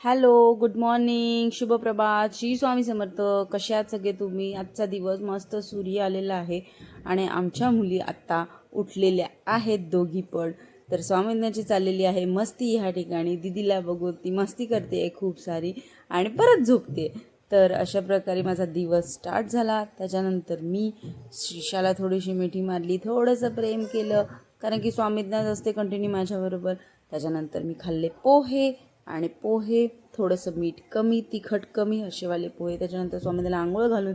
Hello, good morning, शुभ प्रभात, श्री स्वामी समर्थ. कशा आहात सगळे तुम्ही? आजचा दिवस मस्त सूर्य आलेला आहे आणि आमच्या मुली आत्ता उठलेल्या आहेत दोघी पण. तर स्वामींची चाललेली आहे मस्ती ह्या ठिकाणी. दिदीला बघून ती मस्ती करते खूप सारी आणि परत झोपते. तर अशा प्रकारे माझा दिवस स्टार्ट झाला. त्याच्यानंतर मी श्रीशाला थोडीशी मिठी मारली, थोडंसं प्रेम केलं, कारण की स्वामींनाच असते कंटिन्यू माझ्याबरोबर. त्याच्यानंतर मी खाल्ले पोहे आणि पोहे थोडंसं मीठ कमी, तिखट कमी असेवाले पोहे. त्याच्यानंतर स्वामीला आंघोळ घालून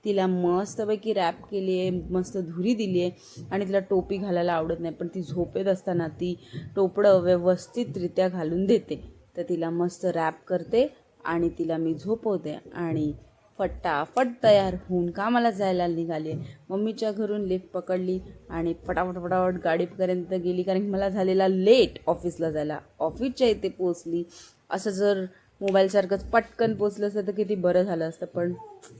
तिला मस्तपैकी रॅप केली आहे, मस्त धुरी दिली आहे. आणि तिला टोपी घालायला आवडत नाही, पण ती झोपेत असताना ती टोपडं व्यवस्थितरित्या घालून देते. तर तिला मस्त रॅप करते आणि तिला मी झोपवते आणि फटाफट तयार होऊन कामाला जायला निघाली. मम्मीच्या घरून लिफ्ट पकडली आणि फटाफट गाडीपर्यंत गेली, कारण की मला झालेला लेट ऑफिसला जायला. ऑफिसच्या इथे पोचली. असं जर मोबाईलसारखंच पटकन पोचलं असतं तर किती बरं झालं असतं, पण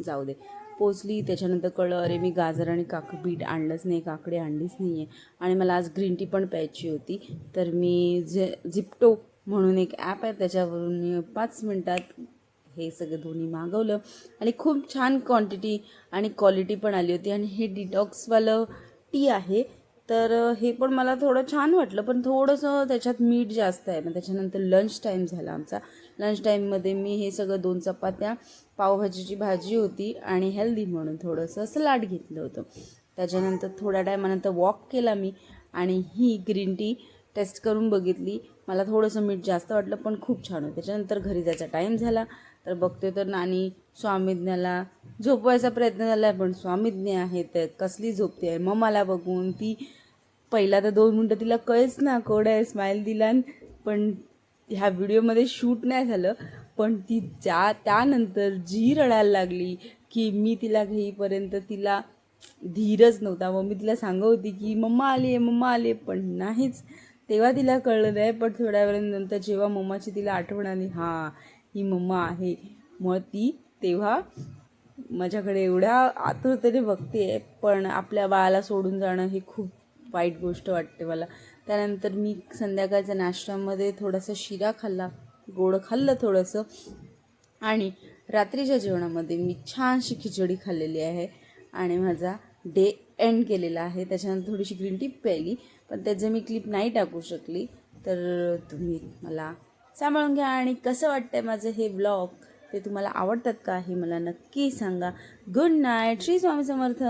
जाऊ दे, पोचली. त्याच्यानंतर कळलं, अरे मी गाजर आणि बीट आणलंच नाही, काकडी आणलीच नाही आहे. आणि मला आज ग्रीन टी पण प्यायची होती. तर मी झिप्टो म्हणून एक ॲप आहे, त्याच्यावरून 5 मिनटात हे सगळं दोन्ही मागवलं आणि खूप छान क्वांटिटी आणि क्वालिटी पण आली होती. आणि हे डिटॉक्सवालं टी आहे, तर हे पण मला थोडं छान वाटलं, पण थोडंसं त्याच्यात मीठ जास्त आहे. मग त्याच्यानंतर लंच टाईम झाला आमचा. लंच टाईममध्ये मी हे सगळं 2 चपात्या, पावभाजीची भाजी होती आणि हेल्दी म्हणून थोडंसं सलाड घेतलं होतं. त्याच्यानंतर थोड्या टायमानंतर वॉक केला मी आणि ही ग्रीन टी टेस्ट करून बघितली. मला थोडंसं मीठ जास्त वाटलं, पण खूप छान होतं. त्याच्यानंतर घरी जायचा टाईम झाला. तर बघते तर नानी स्वामीज्ञाला झोपवायचा प्रयत्न झाला आहे, पण स्वामीज्ञ आहे तर कसली झोपते आहे. मम्माला बघून ती पहिला तर 2 मिनटं तिला कळेच ना, कोड आहे, स्माईल दिला, पण ह्या व्हिडिओमध्ये शूट नाही झालं. पण ती त्यानंतर जी रडायला लागली की मी तिला घेईपर्यंत तिला धीरच नव्हता. मग मी तिला सांगत होती की मम्मा आली आहे, मम्मा आली आहे, पण नाहीच. तेव्हा तिला कळलं नाही, पण थोड्या वेळानंतर जेव्हा मम्माची तिला आठवण आली, हां ही मम्मा आहे, मग ती तेव्हा माझ्याकडे एवढ्या आतुरतेने बघते. पण आपल्या बाळाला सोडून जाणं ही खूप वाईट गोष्ट वाटते मला. त्यानंतर मी संध्याकाळच्या नाश्त्यामध्ये थोडासा शिरा खाल्ला, गोड खाल्लं थोडंसं. आणि रात्रीच्या जेवणामध्ये मी छानशी खिचडी खाल्लेली आहे आणि माझा डे एंड केलेला आहे. त्याच्यानंतर थोडीशी ग्रीन टी प्यायली, पण त्याचं मी क्लिप नाही टाकू शकली. तर तुम्ही मला सांभाळून घ्या. आणि कसं वाटतंय माझं हे ब्लॉग, ते तुम्हाला आवडतात का हे मला नक्की सांगा. Good night, Shri Swami Samarth.